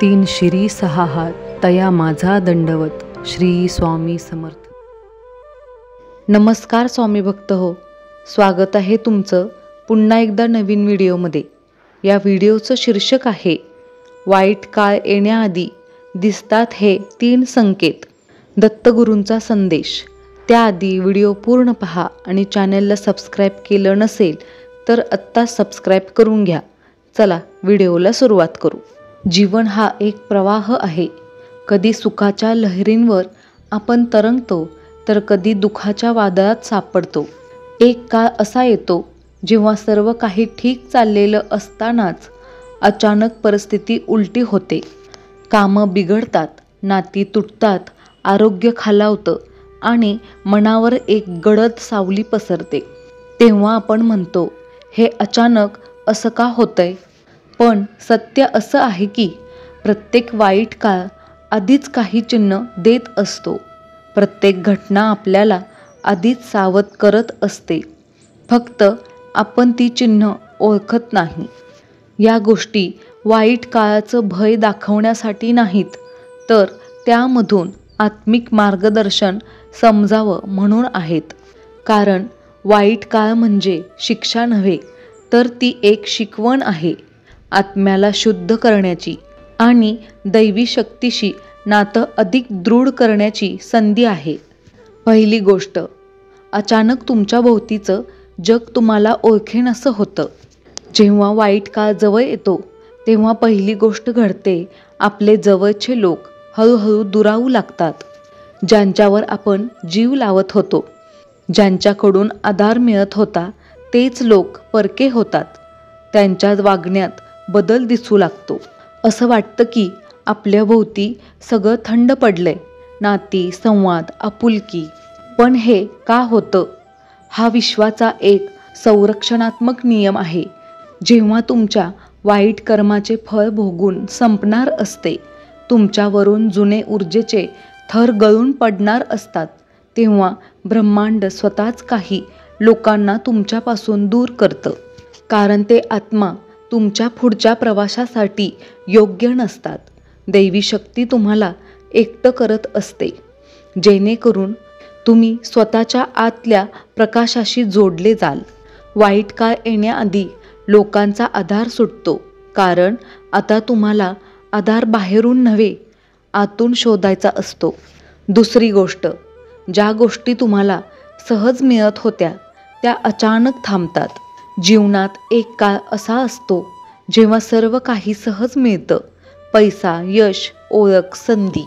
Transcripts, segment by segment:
तीन शिरी सहा हात तया माझा दंडवत. श्री स्वामी समर्थ. नमस्कार स्वामी भक्त हो, स्वागत आहे तुमचं पुन्हा एकदा नवीन व्हिडिओमध्ये. या व्हिडिओचं शीर्षक आहे वाईट काळ येण्याआधी दिसतात हे 3 संकेत. दत्तगुरूंचा संदेश. त्याआधी व्हिडिओ पूर्ण पहा आणि चॅनलला सबस्क्राईब केलं नसेल तर आत्ता सबस्क्राईब करून घ्या. चला व्हिडिओला सुरुवात करू. जीवन हा एक प्रवाह आहे. कधी सुखाच्या लहरींवर आपण तरंगतो तर कधी दुःखाच्या वादळात सापडतो. एक काळ असा येतो जेव्हा सर्व काही ठीक चाललेलं असतानाच अचानक परिस्थिती उलटी होते. कामं बिघडतात, नाती तुटतात, आरोग्य खालावतं आणि मनावर एक गडद सावली पसरते. तेव्हा आपण म्हणतो, हे अचानक असं का होतंय? पण सत्य असं आहे की प्रत्येक वाईट काळ आधीच काही चिन्ह देत असतो. प्रत्येक घटना आपल्याला आधीच सावध करत असते. फक्त आपण ती चिन्ह ओळखत नाही. या गोष्टी वाईट काळाचं भय दाखवण्यासाठी नाहीत, तर त्यामधून आत्मिक मार्गदर्शन समजावं म्हणून आहेत. कारण वाईट काळ म्हणजे शिक्षा नव्हे, तर ती एक शिकवण आहे. आत्म्याला शुद्ध करण्याची आणि दैवी शक्तीशी नातं अधिक दृढ करण्याची संधी आहे. पहिली गोष्ट, अचानक तुमच्या भोवतीचं जग तुम्हाला ओळखेनसं होतं. जेव्हा वाईट काळ जवळ येतो तेव्हा पहिली गोष्ट घडते, आपले जवळचे लोक हळूहळू दुरावू लागतात. ज्यांच्यावर आपण जीव लावत होतो, ज्यांच्याकडून आधार मिळत होता, तेच लोक परके होतात. त्यांच्या वागण्यात बदल दिसू लागतो. असं वाटतं की आपल्या भोवती सगळं थंड पडलंय, नाती, संवाद, आपुलकी. पण हे का होतं? हा विश्वाचा एक संरक्षणात्मक नियम आहे. जेव्हा तुमच्या वाईट कर्माचे फळ भोगून संपणार असते, तुमच्यावरून जुने ऊर्जेचे थर गळून पडणार असतात, तेव्हा ब्रह्मांड स्वतःच काही लोकांना तुमच्यापासून दूर करतं. कारण ते आत्मा तुमच्या पुढच्या प्रवासासाठी योग्य नसतात. दैवी शक्ती तुम्हाला एकटं करत असते, जेणेकरून तुम्ही स्वतःच्या आतल्या प्रकाशाशी जोडले जाल. वाईट काळ येण्याआधी लोकांचा आधार सुटतो, कारण आता तुम्हाला आधार बाहेरून नव्हे, आतून शोधायचा असतो. दुसरी गोष्ट, ज्या गोष्टी तुम्हाला सहज मिळत होत्या त्या अचानक थांबतात. जीवनात एक काळ असा असतो जेव्हा सर्व काही सहज मिळतं, पैसा, यश, ओळख, संधी.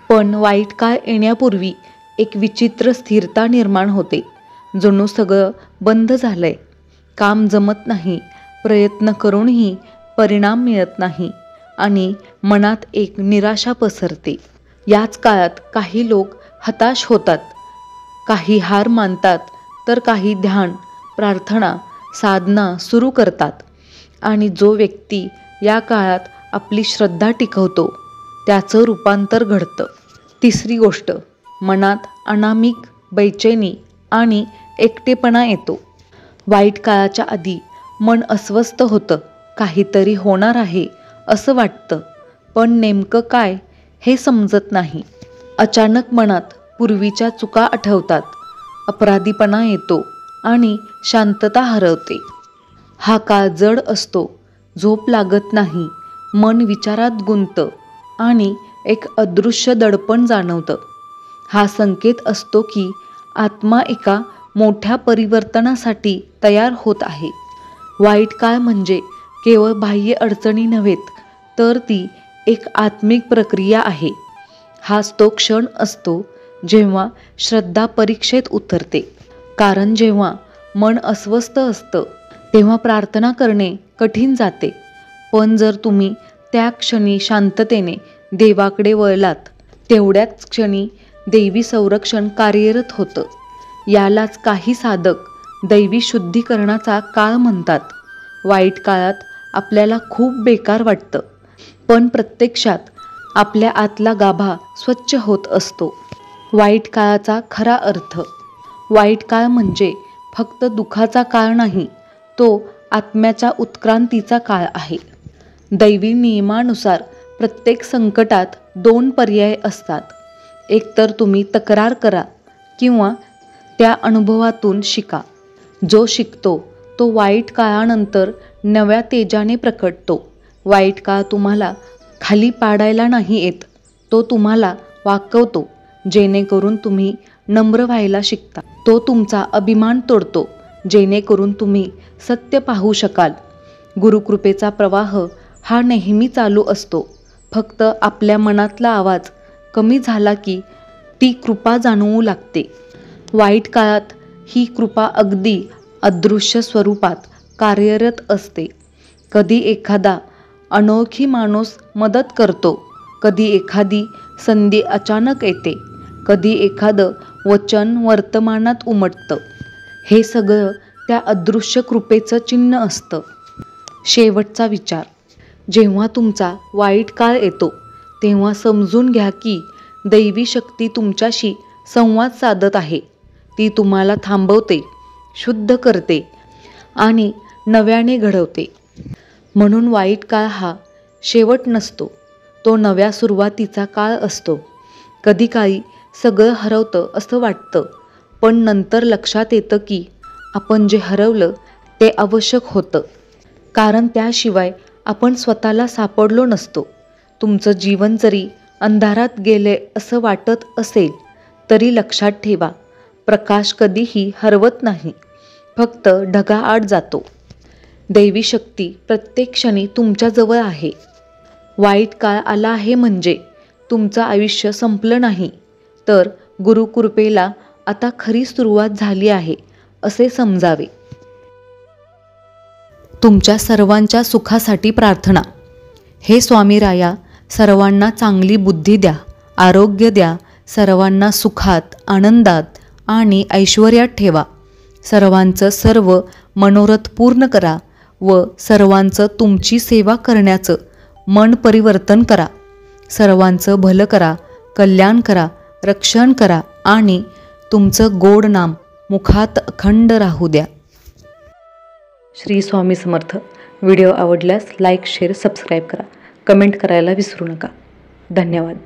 पण वाईट काळ येण्यापूर्वी एक विचित्र स्थिरता निर्माण होते. जणू सगळं बंद झालंय. काम जमत नाही, प्रयत्न करूनही परिणाम मिळत नाही आणि मनात एक निराशा पसरते. याच काळात काही लोक हताश होतात, काही हार मानतात, तर काही ध्यान, प्रार्थना, साधना सुरू करतात. आणि जो व्यक्ती या काळात आपली श्रद्धा टिकवतो त्याचं रूपांतर घडतं. तिसरी गोष्ट, मनात अनामिक बेचैनी आणि एकटेपणा येतो. वाईट काळाच्या आधी मन अस्वस्थ होतं. काहीतरी होणार आहे असं वाटतं, पण नेमकं काय हे समजत नाही. अचानक मनात पूर्वीच्या चुका आठवतात, अपराधीपणा येतो आणि शांतता हरवते. हा काळ जड असतो, झोप लागत नाही, मन विचारात गुंततं आणि एक अदृश्य दडपण जाणवतं. हा संकेत असतो की आत्मा एका मोठ्या परिवर्तनासाठी तयार होत आहे. वाईट काळ म्हणजे केवळ बाह्य अडचणी नव्हेत, तर ती एक आत्मिक प्रक्रिया आहे. हाच तो क्षण असतो जेव्हा श्रद्धा परीक्षेत उतरते. कारण जेव्हा मन अस्वस्थ असतं तेव्हा प्रार्थना करणे कठीण जाते. पण जर तुम्ही त्या क्षणी शांततेने देवाकडे वळलात, तेवढ्याच क्षणी दैवी संरक्षण कार्यरत होतं. यालाच काही साधक दैवी शुद्धीकरणाचा काळ म्हणतात. वाईट काळात आपल्याला खूप बेकार वाटतं, पण प्रत्यक्षात आपल्या आतला गाभा स्वच्छ होत असतो. वाईट काळाचा खरा अर्थ. वाईट काळ म्हणजे फक्त दुःखाचा काळ नाही, तो आत्म्याच्या उत्क्रांतीचा काळ आहे. दैवी नियमानुसार प्रत्येक संकटात 2 पर्याय असतात. एकतर तुम्ही तक्रार करा किंवा त्या अनुभवातून शिका. जो शिकतो तो वाईट काळानंतर नव्या तेजाने प्रकटतो. वाईट काळ तुम्हाला खाली पाडायला नाही येत, तो तुम्हाला वाकवतो जेणेकरून तुम्ही नम्र व्हायला शिकता. तो तुमचा अभिमान तोडतो जेणेकरून तुम्ही सत्य पाहू शकाल. गुरुकृपेचा प्रवाह हा नेहमी चालू असतो. फक्त आपल्या मनातला आवाज कमी झाला की ती कृपा जाणवू लागते. वाईट काळात ही कृपा अगदी अदृश्य स्वरूपात कार्यरत असते. कधी एखादा अनोळखी माणूस मदत करतो, कधी एखादी संधी अचानक येते, कधी एखादं वचन वर्तमानात उमटतं. हे सगळं त्या अदृश्य कृपेचं चिन्ह असतं. शेवटचा विचार. जेव्हा तुमचा वाईट काळ येतो तेव्हा समजून घ्या की दैवी शक्ती तुमच्याशी संवाद साधत आहे. ती तुम्हाला थांबवते, शुद्ध करते आणि नव्याने घडवते. म्हणून वाईट काळ हा शेवट नसतो, तो नव्या सुरुवातीचा काळ असतो. कधी काळी सगळं हरवतं असं वाटतं, पण नंतर लक्षात येतं की आपण जे हरवलं ते आवश्यक होतं, कारण त्याशिवाय आपण स्वतःला सापडलो नसतो. तुमचं जीवन जरी अंधारात गेले असं वाटत असेल तरी लक्षात ठेवा, प्रकाश कधीही हरवत नाही, फक्त ढगाआड जातो. दैवी शक्ती प्रत्येक क्षणी तुमच्याजवळ आहे. वाईट काळ आला आहे म्हणजे तुमचं आयुष्य संपलं नाही, तर गुरुकृपेला आता खरी सुरुवात झाली आहे असे समजावे. तुमच्या सर्वांच्या सुखासाठी प्रार्थना. हे स्वामी राया, सर्वांना चांगली बुद्धी द्या, आरोग्य द्या, सर्वांना सुखात, आनंदात आणि ऐश्वर्यात ठेवा. सर्वांचं सर्व मनोरथ पूर्ण करा व सर्वांचं तुमची सेवा करण्याचं मन परिवर्तन करा. सर्वांचं भलं करा, कल्याण करा, रक्षण करा आणि तुमचं गोड नाम मुखात अखंड राहू द्या. श्री स्वामी समर्थ. व्हिडिओ आवडल्यास लाईक, शेअर, सबस्क्राईब करा. कमेंट करायला विसरू नका. धन्यवाद.